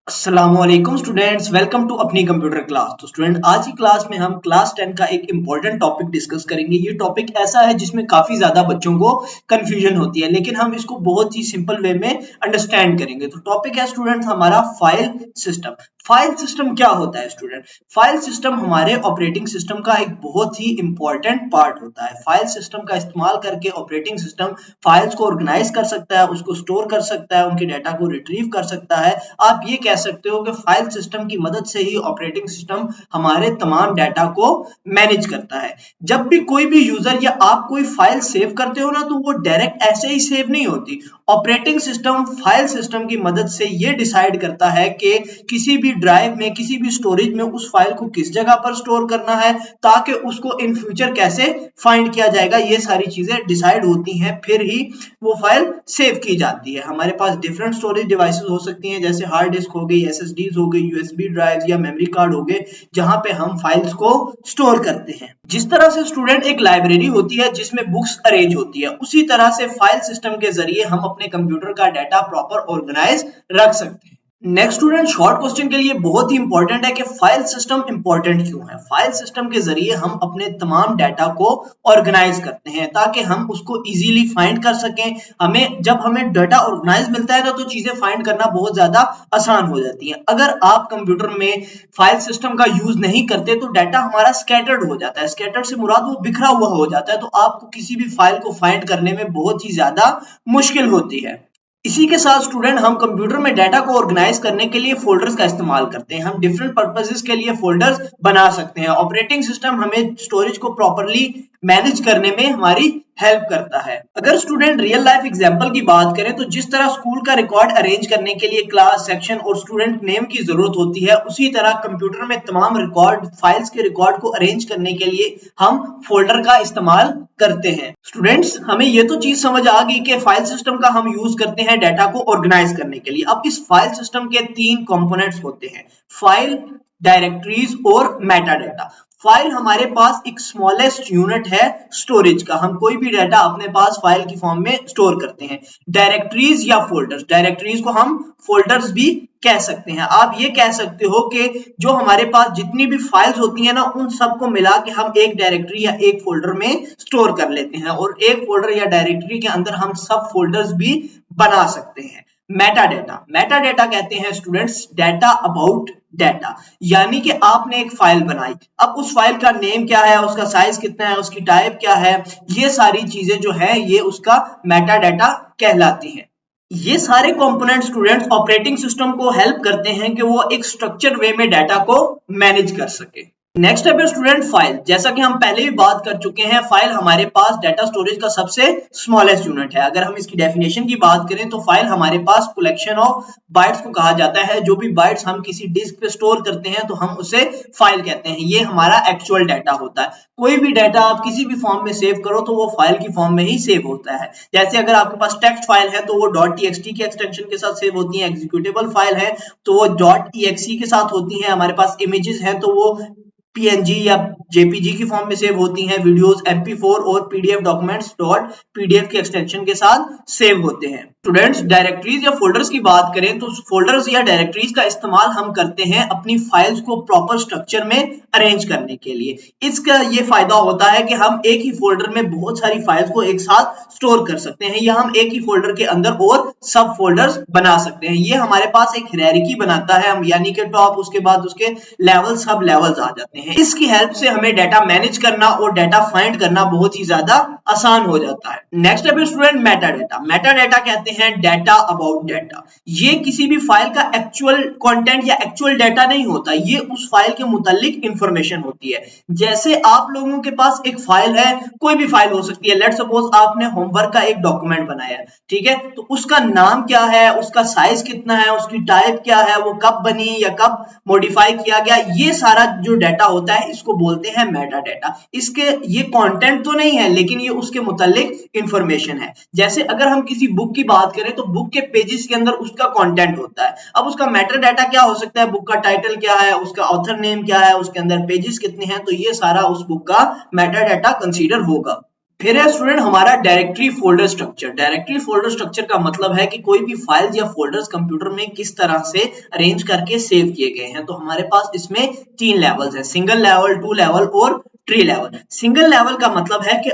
अस्सलामुअलैकुम students, welcome to अपनी computer class. तो स्टूडेंट, आज की क्लास में हम क्लास 10 का एक इंपॉर्टेंट टॉपिक डिस्कस करेंगे। ये टॉपिक ऐसा है जिसमें काफी ज्यादा बच्चों को कंफ्यूजन होती है, लेकिन हम इसको बहुत ही सिंपल वे में अंडरस्टैंड करेंगे। तो टॉपिक है स्टूडेंट हमारा फाइल सिस्टम। फाइल सिस्टम क्या होता है स्टूडेंट? फाइल सिस्टम हमारे ऑपरेटिंग सिस्टम का एक बहुत ही इंपॉर्टेंट पार्ट होता है। फाइल सिस्टम का इस्तेमाल करके ऑपरेटिंग सिस्टम फाइल्स को ऑर्गेनाइज कर सकता है, उसको स्टोर कर सकता है, उनके डाटा को रिट्रीव कर सकता है। आप ये कह सकते हो कि फाइल सिस्टम की मदद से ही ऑपरेटिंग सिस्टम हमारे तमाम डाटा को मैनेज करता है। जब भी कोई भी यूजर या आप कोई फाइल सेव करते हो ना, तो वो डायरेक्ट ऐसे ही सेव नहीं होती। ऑपरेटिंग सिस्टम फाइल सिस्टम की मदद से ये डिसाइड करता है कि किसी भी ड्राइव में, किसी भी स्टोरेज में उस फाइल को किस जगह पर स्टोर करना है, ताकि उसको इन फ्यूचर कैसे फाइंड किया जाएगा। ये सारी चीजें डिसाइड होती हैं, फिर ही वो फाइल सेव की जाती है। हमारे पास डिफरेंट स्टोरेज डिवाइसेस हो सकती हैं, जैसे हार्ड डिस्क हो गई, एसएसडीज हो गई, यूएसबी ड्राइव या मेमोरी कार्ड हो गए, जहां पे हम फाइल्स को स्टोर करते हैं। जिस तरह से स्टूडेंट एक लाइब्रेरी होती है जिसमें बुक्स अरेंज होती है, उसी तरह से फाइल सिस्टम के जरिए हम अपने कंप्यूटर का डाटा प्रॉपर ऑर्गेनाइज रख सकते हैं। नेक्स्ट स्टूडेंट, शॉर्ट क्वेश्चन के लिए बहुत ही इंपॉर्टेंट है कि फाइल सिस्टम इंपॉर्टेंट क्यों है। फाइल सिस्टम के जरिए हम अपने तमाम डाटा को ऑर्गेनाइज करते हैं ताकि हम उसको इजीली फाइंड कर सकें। जब हमें डाटा ऑर्गेनाइज मिलता है ना, तो चीजें फाइंड करना बहुत ज्यादा आसान हो जाती है। अगर आप कंप्यूटर में फाइल सिस्टम का यूज नहीं करते तो डाटा हमारा स्कैटर्ड हो जाता है। स्कैटर्ड से मुराद वो बिखरा हुआ हो जाता है, तो आपको किसी भी फाइल को फाइंड करने में बहुत ही ज्यादा मुश्किल होती है। इसी के साथ स्टूडेंट, हम कंप्यूटर में डाटा को ऑर्गेनाइज करने के लिए फोल्डर्स का इस्तेमाल करते हैं। हम डिफरेंट पर्पसेस के लिए फोल्डर्स बना सकते हैं। ऑपरेटिंग सिस्टम हमें स्टोरेज को प्रॉपर्ली मैनेज करने में हमारी हेल्प करता है। अगर स्टूडेंट रियल लाइफ एग्जांपल की बात करें, तो जिस तरह स्कूल का रिकॉर्ड अरेंज करने के लिए क्लास, सेक्शन और स्टूडेंट नेम की जरूरत होती है, उसी तरह कंप्यूटर में तमाम रिकॉर्ड, फाइल्स के रिकॉर्ड को अरेंज करने के लिए हम फोल्डर का इस्तेमाल करते हैं। स्टूडेंट्स, हमें ये तो चीज समझ आ गई कि फाइल सिस्टम का हम यूज करते हैं डाटा को ऑर्गेनाइज करने के लिए। अब इस फाइल सिस्टम के तीन कंपोनेंट्स होते हैं: फाइल, डायरेक्टरीज और मेटा डाटा। फाइल हमारे पास एक स्मॉलेस्ट यूनिट है स्टोरेज का। हम कोई भी डाटा अपने पास फाइल की फॉर्म में स्टोर करते हैं। डायरेक्टरीज या फोल्डर्स, डायरेक्टरीज को हम फोल्डर्स भी कह सकते हैं। आप ये कह सकते हो कि जो हमारे पास जितनी भी फाइल्स होती हैं ना, उन सबको मिला के हम एक डायरेक्टरी या एक फोल्डर में स्टोर कर लेते हैं, और एक फोल्डर या डायरेक्टरी के अंदर हम सब फोल्डर्स भी बना सकते हैं। मेटा डाटा, मेटा डाटा कहते हैं स्टूडेंट्स डाटा अबाउट डाटा। यानी कि आपने एक फाइल बनाई, अब उस फाइल का नेम क्या है, उसका साइज कितना है, उसकी टाइप क्या है, ये सारी चीजें जो है ये उसका मेटा डाटा कहलाती है। ये सारे कंपोनेंट स्टूडेंट्स ऑपरेटिंग सिस्टम को हेल्प करते हैं कि वो एक स्ट्रक्चर वे में डाटा को मैनेज कर सके। नेक्स्ट स्टेप है स्टूडेंट फाइल। जैसा कि हम पहले भी बात कर चुके हैं, फाइल हमारे पास डाटा स्टोरेज का सबसे स्मॉलेस्ट यूनिट है। अगर हम इसकी डेफिनेशन की बात करें तो फाइल हमारे पास कलेक्शन ऑफ बाइट्स को कहा जाता है। जो भी बाइट्स हम किसी डिस्क पे स्टोर करते हैं तो हम उसे फाइल कहते हैं। ये हमारा एक्चुअल डाटा होता है। कोई भी डाटा आप किसी भी फॉर्म में सेव करो तो वो फाइल की फॉर्म में ही सेव होता है। जैसे अगर आपके पास टेक्स्ट फाइल है तो वो .txt के एक्सटेंशन के साथ सेव होती है। एग्जीक्यूटेबल फाइल है तो वो .exe के साथ होती है। हमारे पास इमेजेस हैं तो वो PNG या JPG की फॉर्म में सेव होती हैं। वीडियोस MP4 और PDF डॉक्यूमेंट्स .pdf के एक्सटेंशन के साथ सेव होते हैं। स्टूडेंट्स, डायरेक्टरीज या फोल्डर्स की बात करें तो फोल्डर्स या डायरेक्टरीज का इस्तेमाल हम करते हैं अपनी फाइल्स को प्रॉपर स्ट्रक्चर में अरेंज करने के लिए। इसका ये फायदा होता है कि हम एक ही फोल्डर में बहुत सारी फाइल्स को एक साथ स्टोर कर सकते हैं, या हम एक ही फोल्डर के अंदर और सब फोल्डर्स बना सकते हैं। ये हमारे पास एक हायरार्की बनाता है, हम यानी कि टॉप, उसके बाद उसके लेवल, सब लेवल्स आ जाते हैं। इसकी हेल्प से हमें डाटा मैनेज करना और डाटा फाइंड करना बहुत ही ज्यादा आसान हो जाता है। नेक्स्ट है student Meta data. Meta data कहते हैं डाटा अबाउट डाटा। ये किसी भी फाइल का एक्चुअल कंटेंट या एक्चुअल डाटा नहीं होता, ये उस फाइल के मुतालिक इंफॉर्मेशन होती है। जैसे आप लोगों के पास एक फाइल है, कोई भी फाइल हो सकती है। लेट सपोज आपने होमवर्क का एक डॉक्यूमेंट बनाया है, ठीक है, तो उसका नाम क्या है, उसका साइज कितना है, उसकी टाइप क्या है, वो कब बनी या कब मॉडिफाई किया गया, ये सारा जो डाटा होता है इसको बोलते हैं मेटा डाटा। इसके ये कंटेंट तो नहीं है, लेकिन ये उसके मुतालिक इंफॉर्मेशन है। जैसे अगर हम किसी बुक की बात करें तो बुक के पेजेस के अंदर उसका कंटेंट होता है। अब उसका मेटा डाटा क्या हो सकता है, बुक का टाइटल क्या है, उसका ऑथर नेम क्या है, उसके अंदर पेजेस कितने हैं, तो ये सारा उस बुक का मेटा डाटा कंसीडर होगा। फिर है स्टूडेंट हमारा directory folder structure. Directory folder structure का मतलब है कि कोई भी फाइल्स या फोल्डर्स कंप्यूटर में किस तरह से अरेंज करके सेव किए गए हैं। तो हमारे पास इसमें 3 लेवल्स हैं, सिंगल लेवल, 2 लेवल और 3 लेवल। सिंगल लेवल का मतलब है कि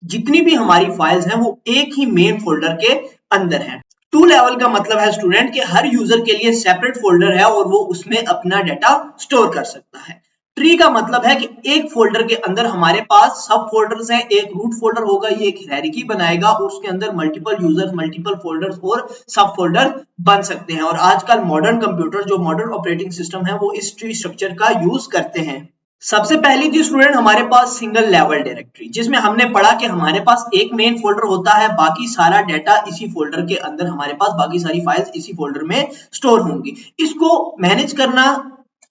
जितनी भी हमारी फाइल्स हैं वो एक ही मेन फोल्डर के अंदर हैं। 2 लेवल का मतलब है स्टूडेंट कि हर यूजर के लिए सेपरेट फोल्डर है और वो उसमें अपना डाटा स्टोर कर सकता है। ट्री का मतलब है कि एक फोल्डर के अंदर हमारे पास सब फोल्डर्स हैं, एक रूट फोल्डर होगा, ये एक हायरार्की बनाएगा और उसके अंदर मल्टीपल यूजर्स, मल्टीपल फोल्डर्स और सब फोल्डर बन सकते हैं। और आजकल मॉडर्न कंप्यूटर, जो मॉडर्न ऑपरेटिंग सिस्टम है, वो इस ट्री स्ट्रक्चर का यूज करते हैं। सबसे पहली थी स्टूडेंट हमारे पास सिंगल लेवल डायरेक्टरी, जिसमें हमने पढ़ा कि हमारे पास एक मेन फोल्डर होता है, बाकी सारा डाटा इसी फोल्डर के अंदर, हमारे पास बाकी सारी फाइल्स इसी फोल्डर में स्टोर होंगी। इसको मैनेज करना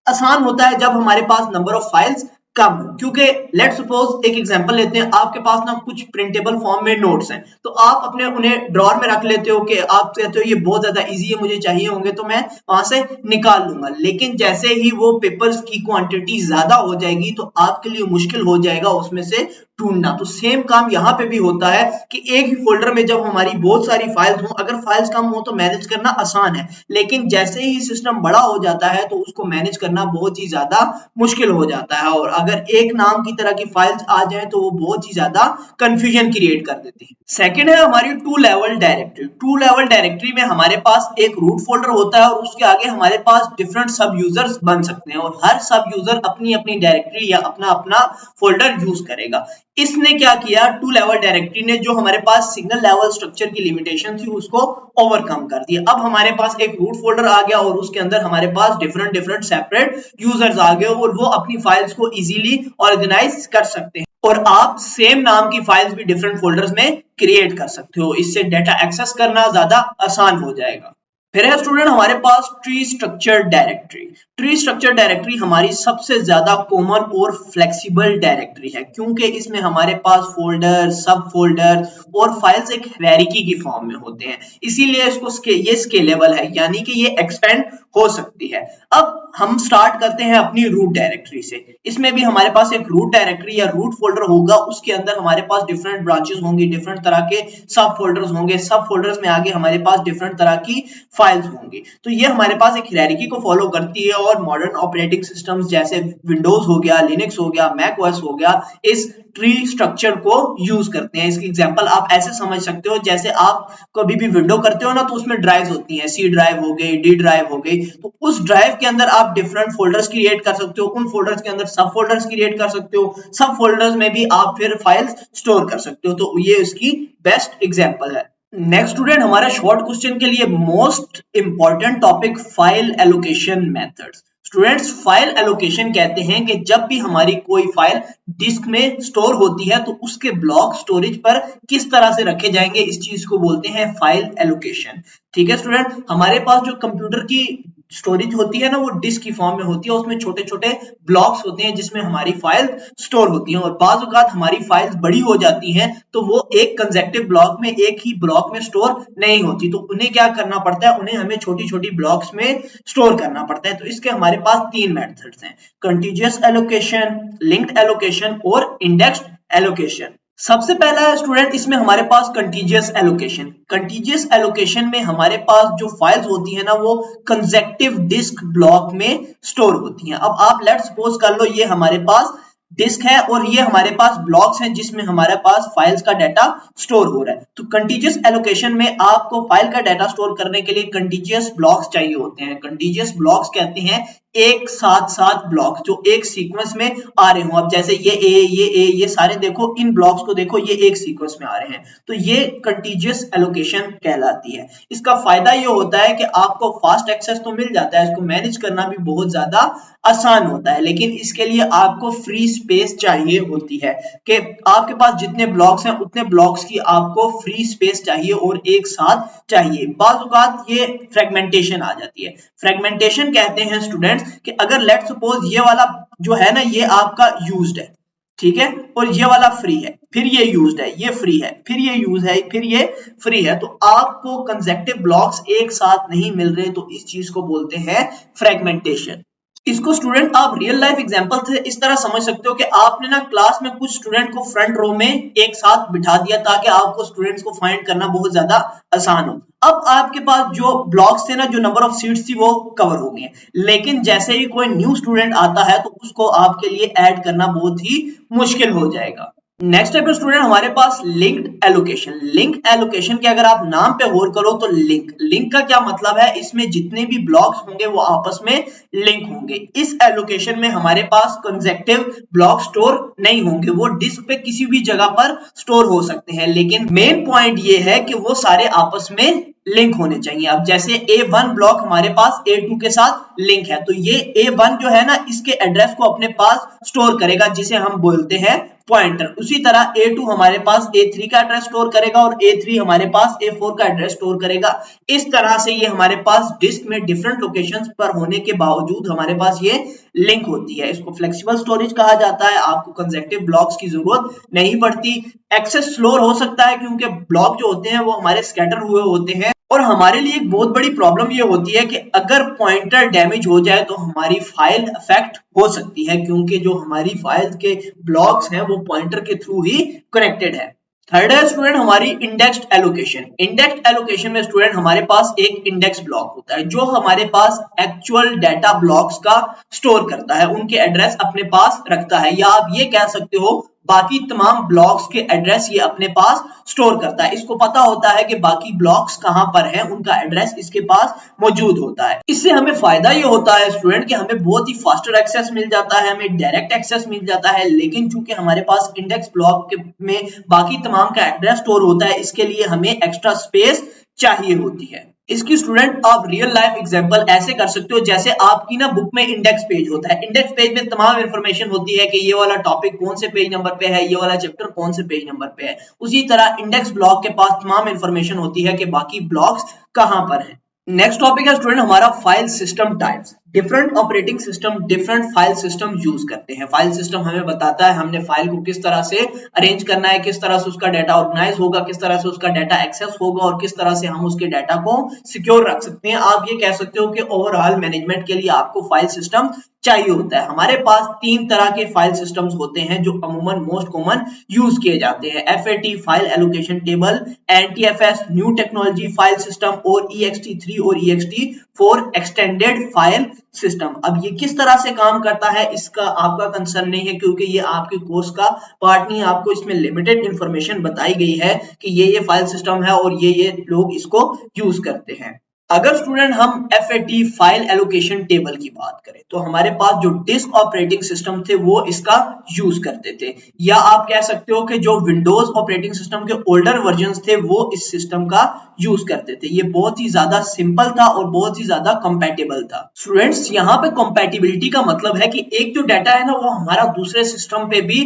आसान होता है जब हमारे पास नंबर ऑफ फाइल्स कम हो, क्योंकि लेट्स सपोज एक एग्जांपल लेते हैं, आपके पास ना कुछ प्रिंटेबल फॉर्म में नोट्स हैं, तो आप अपने उन्हें ड्रॉर में रख लेते हो कि आप कहते हो ये बहुत ज्यादा इजी है, मुझे चाहिए होंगे तो मैं वहां से निकाल लूंगा। लेकिन जैसे ही वो पेपर्स की क्वांटिटी ज्यादा हो जाएगी तो आपके लिए मुश्किल हो जाएगा उसमें से ढूंढना। तो सेम काम यहाँ पे भी होता है कि एक ही फोल्डर में जब हमारी बहुत सारी फाइल्स हो, अगर फाइल्स कम हो तो मैनेज करना आसान है, लेकिन जैसे ही सिस्टम बड़ा हो जाता है तो उसको मैनेज करना बहुत ही ज्यादा मुश्किल हो जाता है। और अगर एक नाम की तरह की फाइल्स आ जाए तो वो बहुत ही ज्यादा कंफ्यूजन क्रिएट कर देती है। सेकेंड है हमारी 2 लेवल डायरेक्टरी। 2 लेवल डायरेक्टरी में हमारे पास एक रूट फोल्डर होता है और उसके आगे हमारे पास डिफरेंट सब यूजर्स बन सकते हैं और हर सब यूजर अपनी अपनी डायरेक्टरी या अपना अपना फोल्डर यूज करेगा। इसने क्या किया, 2 लेवल डायरेक्टरी ने जो हमारे पास सिंगल लेवल स्ट्रक्चर की लिमिटेशन थी उसको ओवरकम कर दिया। अब हमारे पास एक रूट फोल्डर आ गया और उसके अंदर हमारे पास डिफरेंट डिफरेंट सेपरेट यूजर्स आ गए और वो अपनी फाइल्स को इजीली ऑर्गेनाइज कर सकते हैं। और आप सेम नाम की फाइल्स भी डिफरेंट फोल्डर्स में क्रिएट कर सकते हो, इससे डाटा एक्सेस करना ज्यादा आसान हो जाएगा। फिर है स्टूडेंट हमारे पास tree structure directory. Tree structure directory हमारी सबसे ज्यादा कॉमन और फ्लेक्सिबल डायरेक्टरी है, क्योंकि इसमें हमारे पास फोल्डर, सब फोल्डर और फाइल्स एक हायरार्की की फॉर्म में होते हैं, इसीलिए इसको ये स्केलेबल है, यानी कि ये एक्सपेंड हो सकती है। अब हम स्टार्ट करते हैं अपनी रूट डायरेक्टरी से। इसमें भी हमारे पास एक रूट डायरेक्टरी या रूट फोल्डर होगा, उसके अंदर हमारे पास डिफरेंट ब्रांचेस होंगी, डिफरेंट तरह के सब फोल्डर्स होंगे, सब फोल्डर्स में आगे हमारे पास डिफरेंट तरह की फाइल्स होंगी। तो ये हमारे पास एक हायरार्की को फॉलो करती है और मॉडर्न ऑपरेटिंग सिस्टम्स जैसे विंडोज हो गया, लिनक्स हो गया, मैक ओएस हो गया, इस ट्री स्ट्रक्चर को यूज करते हैं। इसकी एग्जांपल आप ऐसे समझ सकते हो, जैसे आप कभी भी विंडो करते हो ना तो उसमें ड्राइव्स होती हैं, सी ड्राइव हो गई, डी ड्राइव हो गई, तो उस ड्राइव के अंदर आप डिफरेंट फोल्डर्स क्रिएट कर सकते हो, उन फोल्डर्स के अंदर सब फोल्डर्स क्रिएट कर सकते हो, सब फोल्डर्स में भी आप फिर फाइल्स स्टोर कर सकते हो। तो ये इसकी बेस्ट एग्जांपल है। नेक्स्ट स्टूडेंट हमारा शॉर्ट क्वेश्चन के लिए most important topic, file allocation methods. Students file allocation कहते हैं कि जब भी हमारी कोई फाइल डिस्क में स्टोर होती है तो उसके ब्लॉक स्टोरेज पर किस तरह से रखे जाएंगे, इस चीज को बोलते हैं फाइल एलोकेशन। ठीक है स्टूडेंट, हमारे पास जो कंप्यूटर की स्टोरेज होती है ना वो डिस्क की फॉर्म में होती है, उसमें छोटे छोटे ब्लॉक्स होते हैं जिसमें हमारी फाइल स्टोर होती है। और बाज़ औक़ात हमारी फाइल्स बड़ी हो जाती हैं तो वो एक कंसेक्टिव ब्लॉक में, एक ही ब्लॉक में स्टोर नहीं होती, तो उन्हें क्या करना पड़ता है, उन्हें हमें छोटी छोटी ब्लॉक्स में स्टोर करना पड़ता है। तो इसके हमारे पास 3 मेथड्स हैं, कंटीन्यूअस एलोकेशन, लिंक्ड एलोकेशन और इंडेक्स्ड एलोकेशन। सबसे पहला है स्टूडेंट, इसमें हमारे पास कंटीन्यूअस एलोकेशन। कंटीन्यूअस एलोकेशन में हमारे पास जो फाइल्स होती है ना वो कंसेक्टिव डिस्क ब्लॉक में स्टोर होती हैं। अब आप लेट्स सपोज कर लो ये हमारे पास डिस्क है और ये हमारे पास ब्लॉक्स हैं जिसमें हमारे पास फाइल्स का डाटा स्टोर हो रहा है। तो कंटीन्यूअस एलोकेशन में आपको फाइल का डाटा स्टोर करने के लिए कंटीन्यूअस ब्लॉक्स चाहिए होते हैं। कंटीन्यूअस ब्लॉक्स कहते हैं एक साथ साथ ब्लॉक जो एक सीक्वेंस में आ रहे हो। अब जैसे ये सारे देखो, इन ब्लॉक्स को देखो, ये एक सीक्वेंस में आ रहे हैं, तो ये कंटीन्यूअस एलोकेशन कहलाती है। इसका फायदा ये होता है कि आपको फास्ट एक्सेस तो मिल जाता है, इसको मैनेज करना भी बहुत ज्यादा आसान होता है, लेकिन इसके लिए आपको फ्री स्पेस चाहिए होती है कि आपके पास जितने ब्लॉक्स हैं उतने ब्लॉक्स की आपको फ्री स्पेस चाहिए और एक साथ चाहिए। बाज़ औक़ात ये फ्रेगमेंटेशन आ जाती है। फ्रेगमेंटेशन कहते हैं स्टूडेंट्स कि अगर लेट्स सपोज ये वाला जो है ना ये आपका यूज्ड है, ठीक है, और ये वाला फ्री है, फिर ये यूज्ड है, ये फ्री है, फिर ये यूज है, फिर ये फ्री है, तो आपको कंसेक्टिव ब्लॉक्स एक साथ नहीं मिल रहे, तो इस चीज को बोलते हैं फ्रेगमेंटेशन। इसको स्टूडेंट आप रियल लाइफ एग्जांपल से इस तरह समझ सकते हो कि आपने ना क्लास में कुछ स्टूडेंट को फ्रंट रो में एक साथ बिठा दिया ताकि आपको स्टूडेंट्स को फाइंड करना बहुत ज्यादा आसान हो। अब आपके पास जो ब्लॉक्स थे ना, जो नंबर ऑफ सीट्स थी वो कवर हो गए, लेकिन जैसे ही कोई न्यू स्टूडेंट आता है तो उसको आपके लिए ऐड करना बहुत ही मुश्किल हो जाएगा। नेक्स्ट टाइप स्टूडेंट हमारे पास लिंक्ड एलोकेशन। लिंक एलोकेशन के अगर आप नाम पे गौर करो तो लिंक का क्या मतलब है, इसमें जितने भी ब्लॉक्स होंगे वो आपस में लिंक होंगे। इस एलोकेशन में हमारे पास कंसेक्टिव ब्लॉक स्टोर नहीं होंगे, वो डिस्क पे किसी भी जगह पर स्टोर हो सकते हैं, लेकिन मेन पॉइंट ये है कि वो सारे आपस में लिंक होने चाहिए। अब जैसे A1 ब्लॉक हमारे पास A2 के साथ लिंक है, तो ये A1 जो है ना, इसके एड्रेस को अपने पास स्टोर करेगा जिसे हम बोलते हैं पॉइंटर। उसी तरह A2 हमारे पास A3 का एड्रेस स्टोर करेगा और A3 हमारे पास A4 का एड्रेस स्टोर करेगा। इस तरह से ये हमारे पास डिस्क में डिफरेंट लोकेशंस पर होने के बावजूद हमारे पास ये लिंक होती है। इसको फ्लेक्सिबल स्टोरेज कहा जाता है। आपको कंसेक्टिव ब्लॉक्स की जरूरत नहीं पड़ती। एक्सेस स्लो हो सकता है क्योंकि ब्लॉक जो होते हैं वो हमारे स्कैटर हुए होते हैं, और हमारे लिए एक बहुत बड़ी प्रॉब्लम ये होती है कि अगर पॉइंटर डैमेज हो जाए तो हमारी फाइल अफेक्ट हो सकती है, क्योंकि जो हमारी फाइल के ब्लॉक्स हैं वो पॉइंटर के थ्रू ही कनेक्टेड है। थर्ड है स्टूडेंट हमारी इंडेक्स्ड एलोकेशन। इंडेक्स्ड एलोकेशन में स्टूडेंट हमारे पास एक इंडेक्स ब्लॉक होता है जो हमारे पास एक्चुअल डाटा ब्लॉक्स का स्टोर करता है, उनके एड्रेस अपने पास रखता है, या आप ये कह सकते हो बाकी तमाम ब्लॉक्स के एड्रेस ये अपने पास स्टोर करता है। इसको पता होता है कि बाकी ब्लॉक्स कहां पर हैं, उनका एड्रेस इसके पास मौजूद होता है। इससे हमें फायदा ये होता है स्टूडेंट कि हमें बहुत ही फास्टर एक्सेस मिल जाता है, हमें डायरेक्ट एक्सेस मिल जाता है, लेकिन चूंकि हमारे पास इंडेक्स ब्लॉक में बाकी तमाम का एड्रेस स्टोर होता है, इसके लिए हमें एक्स्ट्रा स्पेस चाहिए होती है। इसकी स्टूडेंट आप रियल लाइफ एग्जांपल ऐसे कर सकते हो, जैसे आपकी ना बुक में इंडेक्स पेज होता है। इंडेक्स पेज में तमाम इंफॉर्मेशन होती है कि ये वाला टॉपिक कौन से पेज नंबर पे है, ये वाला चैप्टर कौन से पेज नंबर पे है। उसी तरह इंडेक्स ब्लॉक के पास तमाम इंफॉर्मेशन होती है कि बाकी ब्लॉक्स कहां पर हैं। नेक्स्ट टॉपिक है स्टूडेंट हमारा file system types. Different operating system different file system use करते हैं। फाइल सिस्टम हमें बताता है हमने फाइल को किस तरह से अरेंज करना है, किस तरह से उसका डाटा ऑर्गेनाइज होगा, किस तरह से उसका डाटा एक्सेस होगा और किस तरह से हम उसके डाटा को सिक्योर रख सकते हैं। आप ये कह सकते हो कि ओवरऑल मैनेजमेंट के लिए आपको फाइल सिस्टम चाहिए होता है। हमारे पास 3 तरह के फाइल सिस्टम्स होते हैं जो अमूमन मोस्ट कॉमन यूज किए जाते हैं। FAT file allocation table, NTFS new technology file system और EXT3 और EXT4 एक्सटेंडेड फाइल सिस्टम। अब ये किस तरह से काम करता है इसका आपका कंसर्न नहीं है, क्योंकि ये आपके कोर्स का पार्ट नहीं है। आपको इसमें लिमिटेड इंफॉर्मेशन बताई गई है कि ये फाइल सिस्टम है और ये लोग इसको यूज करते हैं। अगर स्टूडेंट हम FAT फाइल एलोकेशन टेबल की बात करें तो हमारे पास जो डिस्क ऑपरेटिंग सिस्टम थे वो इसका यूज करते थे, या आप कह सकते हो कि जो विंडोज ऑपरेटिंग सिस्टम के ओल्डर वर्जन्स थे वो इस सिस्टम का यूज करते थे। ये बहुत ही ज्यादा सिंपल था और बहुत ही ज्यादा कंपैटिबल था। स्टूडेंट्स यहाँ पे कंपैटिबिलिटी का मतलब है कि एक जो डाटा है ना वो हमारा दूसरे सिस्टम पे भी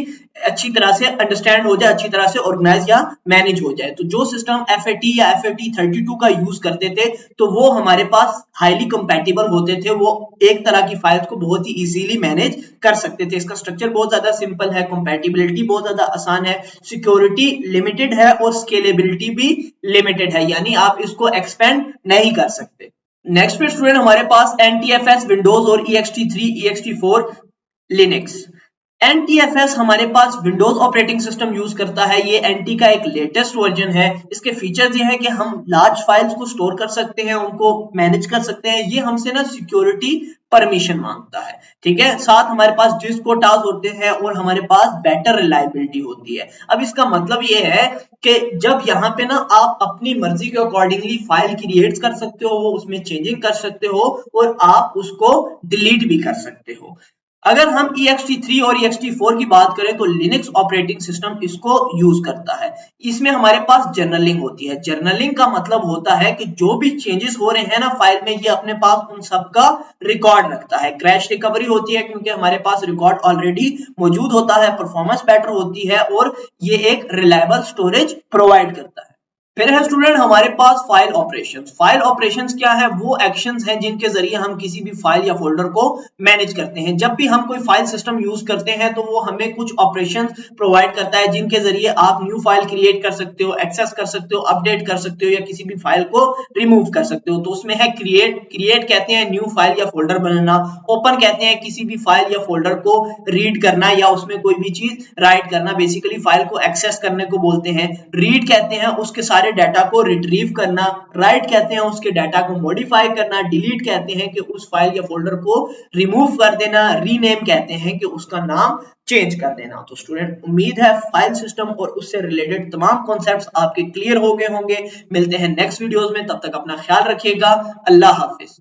अच्छी तरह से अंडरस्टैंड हो जाए, अच्छी तरह से ऑर्गेनाइज या मैनेज हो जाए। तो जो सिस्टम FAT या FAT32 का यूज करते थे तो वो हमारे पास हाईली कंपैटिबल होते थे, वो एक तरह की फाइल्स को बहुत ही इजीली मैनेज कर सकते थे। इसका स्ट्रक्चर बहुत ज्यादा सिंपल है, कंपैटिबिलिटी बहुत ज्यादा आसान है, सिक्योरिटी लिमिटेड है और स्केलेबिलिटी भी लिमिटेड है, यानी आप इसको एक्सपेंड नहीं कर सकते। नेक्स्ट पे स्टूडेंट हमारे पास NTFS विंडोज और EXT3 EXT4 लिनक्स। NTFS हमारे पास विंडोज ऑपरेटिंग सिस्टम यूज करता है। ये NT का एक लेटेस्ट वर्जन है। इसके फीचर्स ये है कि हम लार्ज फाइल्स को स्टोर कर सकते हैं, उनको मैनेज कर सकते हैं। ये हमसे ना सिक्योरिटी परमिशन मांगता है, ठीक है। साथ हमारे पास डिस्क कोटास होते हैं और हमारे पास बेटर रिलायबिलिटी होती है। अब इसका मतलब ये है कि जब यहाँ पे ना आप अपनी मर्जी के अकॉर्डिंगली फाइल क्रिएट कर सकते हो, उसमें चेंजिंग कर सकते हो और आप उसको डिलीट भी कर सकते हो। अगर हम EXT3 और EXT4 की बात करें तो लिनक्स ऑपरेटिंग सिस्टम इसको यूज करता है। इसमें हमारे पास जर्नलिंग होती है। जर्नलिंग का मतलब होता है कि जो भी चेंजेस हो रहे हैं ना फाइल में, ये अपने पास उन सब का रिकॉर्ड रखता है। क्रैश रिकवरी होती है क्योंकि हमारे पास रिकॉर्ड ऑलरेडी मौजूद होता है, परफॉर्मेंस बेटर होती है और ये एक रिलायबल स्टोरेज प्रोवाइड करता है। फिर है स्टूडेंट हमारे पास फाइल ऑपरेशंस। फाइल ऑपरेशंस क्या है? वो एक्शंस हैं जिनके जरिए हम किसी भी फाइल या फोल्डर को मैनेज करते हैं। जब भी हम कोई फाइल सिस्टम यूज करते हैं तो वो हमें कुछ ऑपरेशंस प्रोवाइड करता है जिनके जरिए आप न्यू फाइल क्रिएट कर सकते हो, एक्सेस कर सकते हो, अपडेट कर सकते हो या किसी भी फाइल को रिमूव कर सकते हो। तो उसमें है क्रिएट। क्रिएट कहते हैं न्यू फाइल या फोल्डर बनाना। ओपन कहते हैं किसी भी फाइल या फोल्डर को रीड करना या उसमें कोई भी चीज राइट करना, बेसिकली फाइल को एक्सेस करने को बोलते हैं। रीड कहते हैं उसके सारे डाटा को रिट्रीव करना। राइट कहते हैं उसके डाटा को मॉडिफाई करना। डिलीट कहते हैं कि उस फाइल या फोल्डर को रिमूव कर देना। रीनेम कहते हैं कि उसका नाम चेंज कर देना। तो स्टूडेंट उम्मीद है फाइल सिस्टम और उससे रिलेटेड तमाम कॉन्सेप्ट्स आपके क्लियर हो गए होंगे। मिलते हैं नेक्स्ट वीडियोस में, तब तक अपना ख्याल रखिएगा। अल्लाह हाफिज।